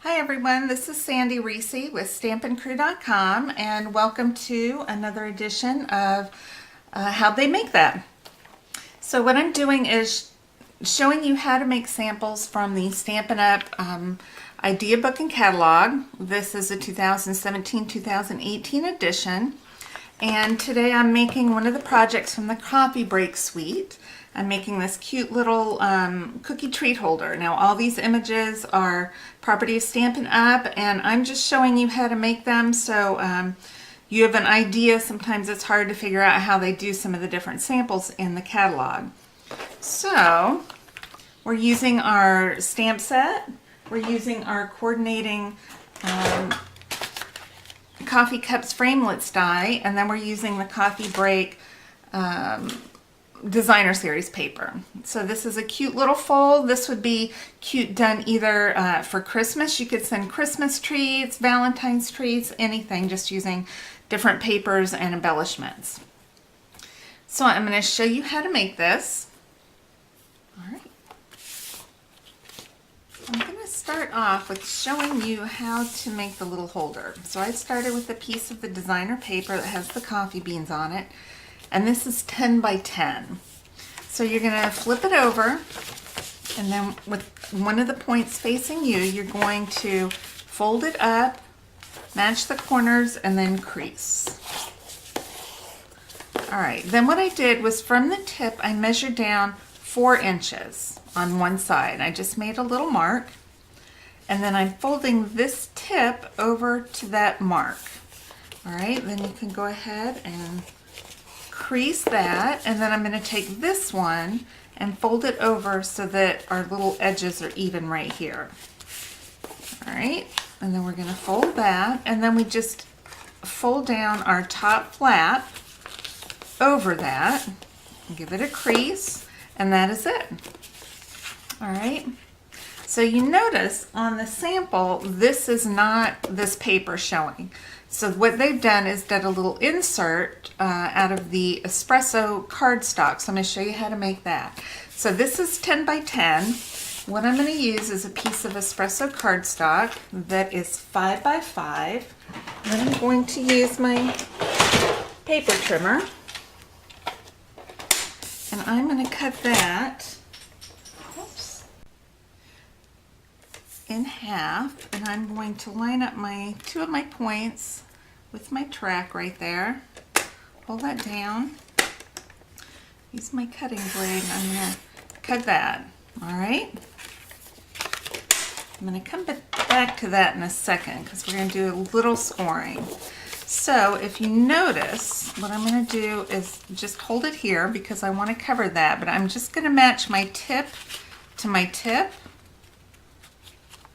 Hi everyone, this is Sandy Reese with StampinCrew.com and welcome to another edition of How'd They Make That? So what I'm doing is showing you how to make samples from the Stampin' Up! Idea Book and Catalog. This is a 2017-2018 edition. And today I'm making one of the projects from the Coffee Break Suite. I'm making this cute little cookie treat holder. Now all these images are property of Stampin' Up! And I'm just showing you how to make them so you have an idea. Sometimes it's hard to figure out how they do some of the different samples in the catalog. So we're using our stamp set. We're using our coordinating Coffee Cups Framelits die, and then we're using the Coffee Break Designer Series paper. So this is a cute little fold. This would be cute done either for Christmas. You could send Christmas treats, Valentine's treats, anything, just using different papers and embellishments. So I'm going to show you how to make this. All right. I'm going to start off with showing you how to make the little holder. So I started with a piece of the designer paper that has the coffee beans on it, and this is 10 by 10. So you're going to flip it over, and then with one of the points facing you, you're going to fold it up, match the corners, and then crease. All right, then what I did was from the tip, I measured down 4 inches on one side. I just made a little mark, and then I'm folding this tip over to that mark. All right, then you can go ahead and crease that, and then I'm going to take this one and fold it over so that our little edges are even right here. All right, and then we're going to fold that, and then we just fold down our top flap over that, give it a crease, and that is it. All right, so you notice on the sample, this is not this paper showing. So what they've done is done a little insert out of the espresso cardstock. So I'm going to show you how to make that. So this is 10 by 10. What I'm going to use is a piece of espresso cardstock that is 5 by 5. Then I'm going to use my paper trimmer. And I'm going to cut that in half, and I'm going to line up my 2 of my points with my track right there. Hold that down. Use my cutting blade, and I'm going to cut that. All right. I'm going to come back to that in a second because we're going to do a little scoring. So if you notice, what I'm going to do is just hold it here because I want to cover that, but I'm just going to match my tip to my tip.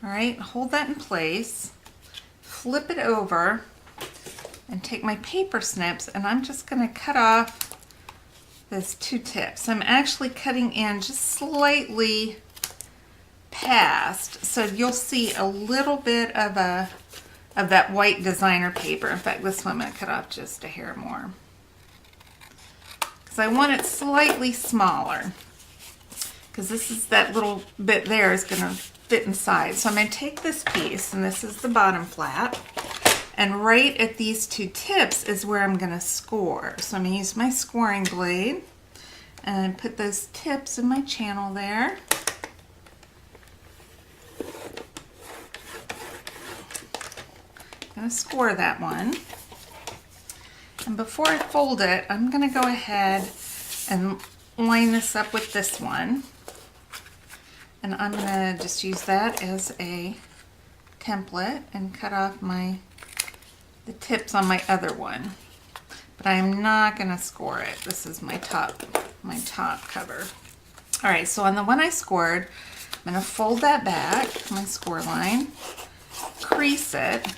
All right, hold that in place, flip it over, and take my paper snips, and I'm just going to cut off those 2 tips. I'm actually cutting in just slightly past, so you'll see a little bit of that white designer paper. In fact, this one I'm going to cut off just a hair more because I want it slightly smaller, because this is that little bit there is going to fit inside. So I'm going to take this piece, and this is the bottom flap, and right at these 2 tips is where I'm going to score. So I'm going to use my scoring blade and put those tips in my channel there. I'm going to score that one. And before I fold it, I'm going to go ahead and line this up with this one. And I'm going to just use that as a template and cut off the tips on my other one. But I'm not going to score it. This is my top cover. All right, so on the one I scored, I'm going to fold that back, my score line, crease it,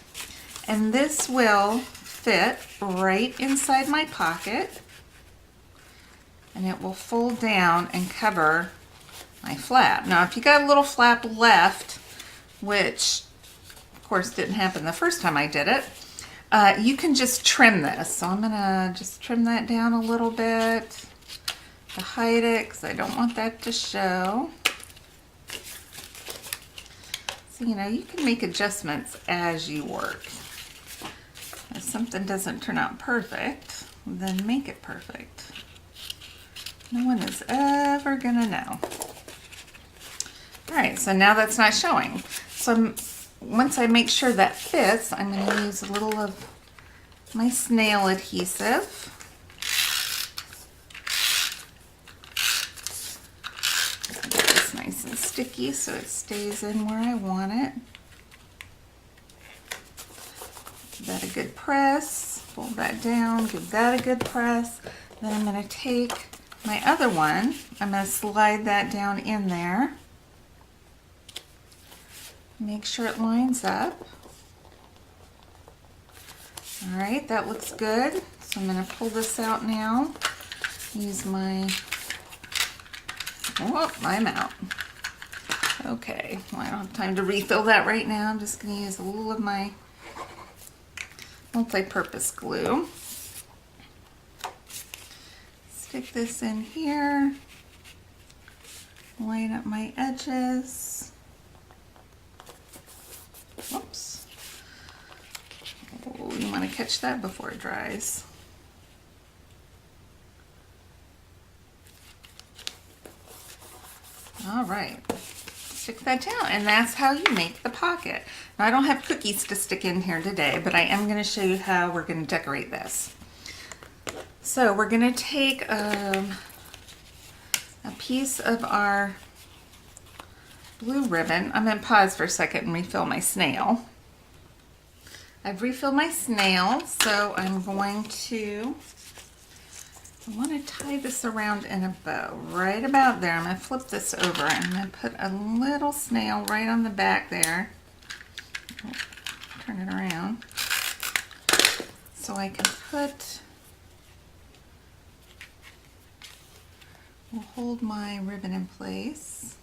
and this will fit right inside my pocket, and it will fold down and cover my flap. Now if you got a little flap left, which of course didn't happen the first time I did it, you can just trim this. So I'm gonna just trim that down a little bit to hide it because I don't want that to show. So, you know, you can make adjustments as you work. If something doesn't turn out perfect, then make it perfect. No one is ever gonna know. All right, so now that's not showing. So once I make sure that fits, I'm gonna use a little of my snail adhesive. Get this nice and sticky so it stays in where I want it. Give that a good press, fold that down, give that a good press. Then I'm gonna take my other one, I'm gonna slide that down in there. Make sure it lines up. All right, that looks good. So I'm gonna pull this out now. Use my, oh, I'm out. Okay, well, I don't have time to refill that right now. I'm just gonna use a little of my multi-purpose glue. Stick this in here. Line up my edges. Whoops. Oh, you want to catch that before it dries. All right, stick that down, and that's how you make the pocket. Now, I don't have cookies to stick in here today, but I am going to show you how we're going to decorate this. So we're going to take a piece of our blue ribbon. I'm going to pause for a second and refill my snail. I've refilled my snail, so I'm going to, I want to tie this around in a bow right about there. I'm going to flip this over and I'm going to put a little snail right on the back there. Oh, turn it around so I can put, we'll hold my ribbon in place.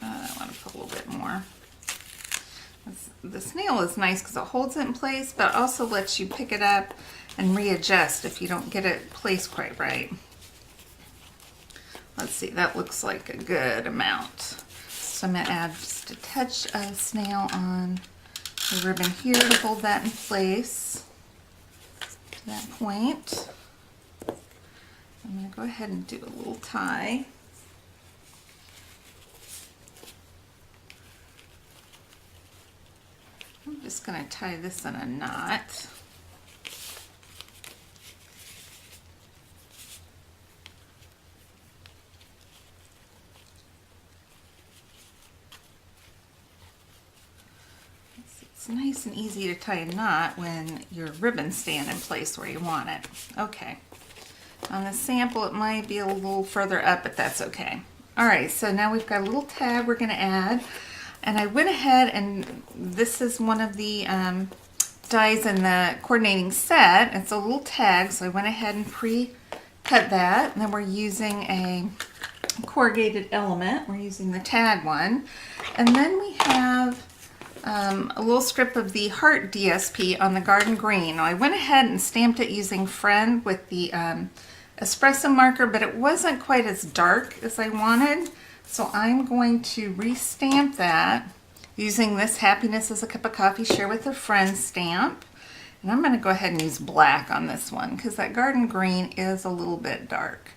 I want to put a little bit more. The snail is nice because it holds it in place, but also lets you pick it up and readjust if you don't get it placed quite right. Let's see, that looks like a good amount. So I'm going to add just a touch of snail on the ribbon here to hold that in place to that point. I'm going to go ahead and do a little tie. I'm just going to tie this in a knot. It's nice and easy to tie a knot when your ribbons stand in place where you want it. Okay. On the sample, it might be a little further up, but that's okay. All right, so now we've got a little tag we're going to add. And I went ahead, and this is one of the dies in the coordinating set. It's a little tag, so I went ahead and pre-cut that. And then we're using a corrugated element. We're using the tag one. And then we have a little strip of the heart DSP on the garden green. Now, I went ahead and stamped it using Friend with the espresso marker, but it wasn't quite as dark as I wanted. So I'm going to restamp that using this Happiness is a Cup of Coffee Share with a Friend stamp. And I'm going to go ahead and use black on this one because that garden green is a little bit dark.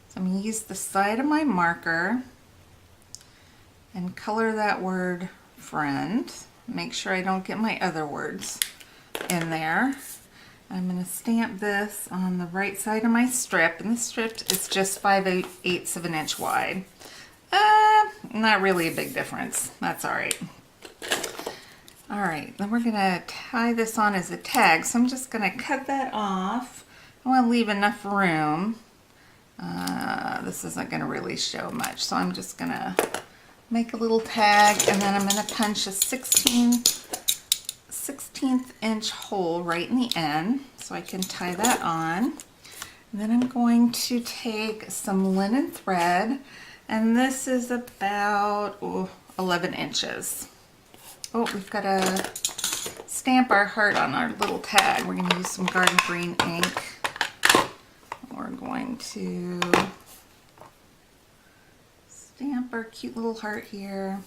So I'm going to use the side of my marker and color that word Friend. Make sure I don't get my other words in there. I'm going to stamp this on the right side of my strip, and the strip is just 5/8 of an inch wide. Not really a big difference. That's all right. All right, then we're gonna tie this on as a tag. So I'm just gonna cut that off. I want to leave enough room. This isn't gonna really show much, so I'm just gonna make a little tag, and then I'm gonna punch a 16th inch hole right in the end, so I can tie that on. And then I'm going to take some linen thread. And this is about 11 inches. Oh, we've got to stamp our heart on our little tag. We're going to use some garden green ink. We're going to stamp our cute little heart here.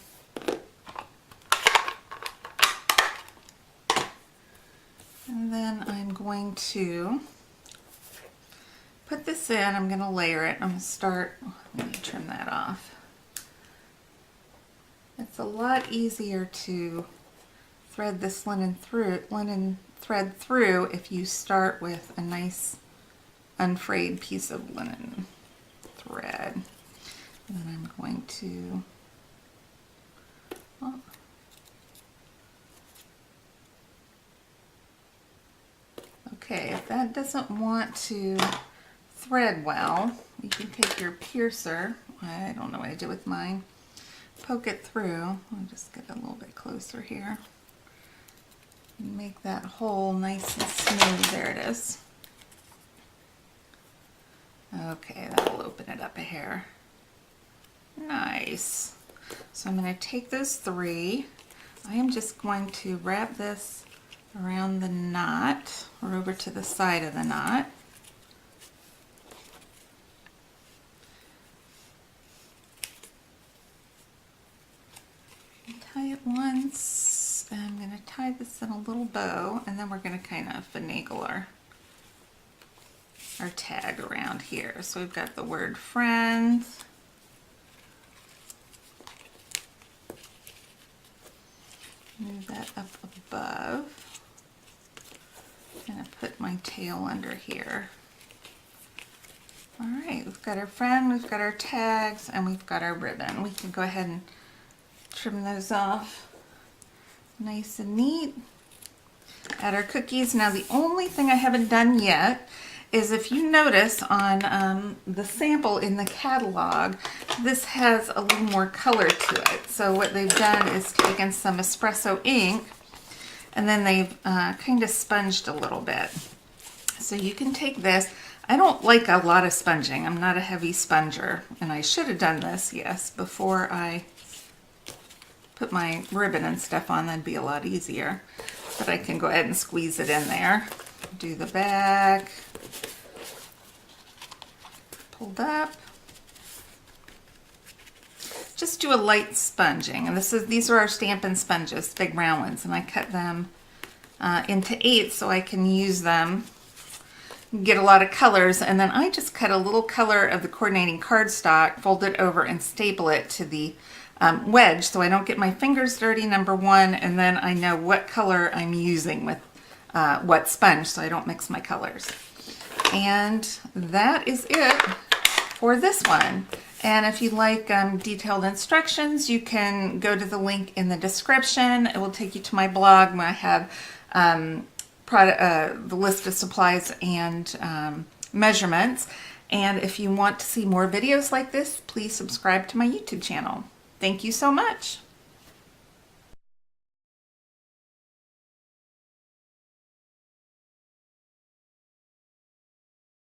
And then I'm going to put this in. I'm going to layer it. I'm going to start, let me trim that off. It's a lot easier to thread this linen thread through if you start with a nice unfrayed piece of linen thread. And then I'm going to, oh, okay, if that doesn't want to thread well, you can take your piercer, I don't know what I did with mine, poke it through. I'll just get a little bit closer here. Make that hole nice and smooth. There it is. Okay, that'll open it up a hair. Nice. So I'm going to take those 3. I am just going to wrap this around the knot, or over to the side of the knot. Tie it once. I'm going to tie this in a little bow, and then we're going to kind of finagle our tag around here. So we've got the word friends. Move that up above. I'm going to put my tail under here. All right, we've got our friend, we've got our tags, and we've got our ribbon. We can go ahead and trim those off nice and neat. Add our cookies. Now the only thing I haven't done yet is, if you notice on the sample in the catalog, this has a little more color to it. So what they've done is taken some espresso ink and then they've kind of sponged a little bit. So you can take this. I don't like a lot of sponging. I'm not a heavy sponger, and I should have done this, yes, before I put my ribbon and stuff on. That'd be a lot easier. But I can go ahead and squeeze it in there. Do the back. Pulled up. Just do a light sponging. And these are our Stampin' Sponges, big round ones, and I cut them into 8 so I can use them, get a lot of colors, and then I just cut a little color of the coordinating cardstock, fold it over and staple it to the wedge so I don't get my fingers dirty, number 1, and then I know what color I'm using with what sponge so I don't mix my colors. And that is it for this one. And if you like detailed instructions, you can go to the link in the description. It will take you to my blog where I have the list of supplies and measurements. And if you want to see more videos like this, please subscribe to my YouTube channel. Thank you so much.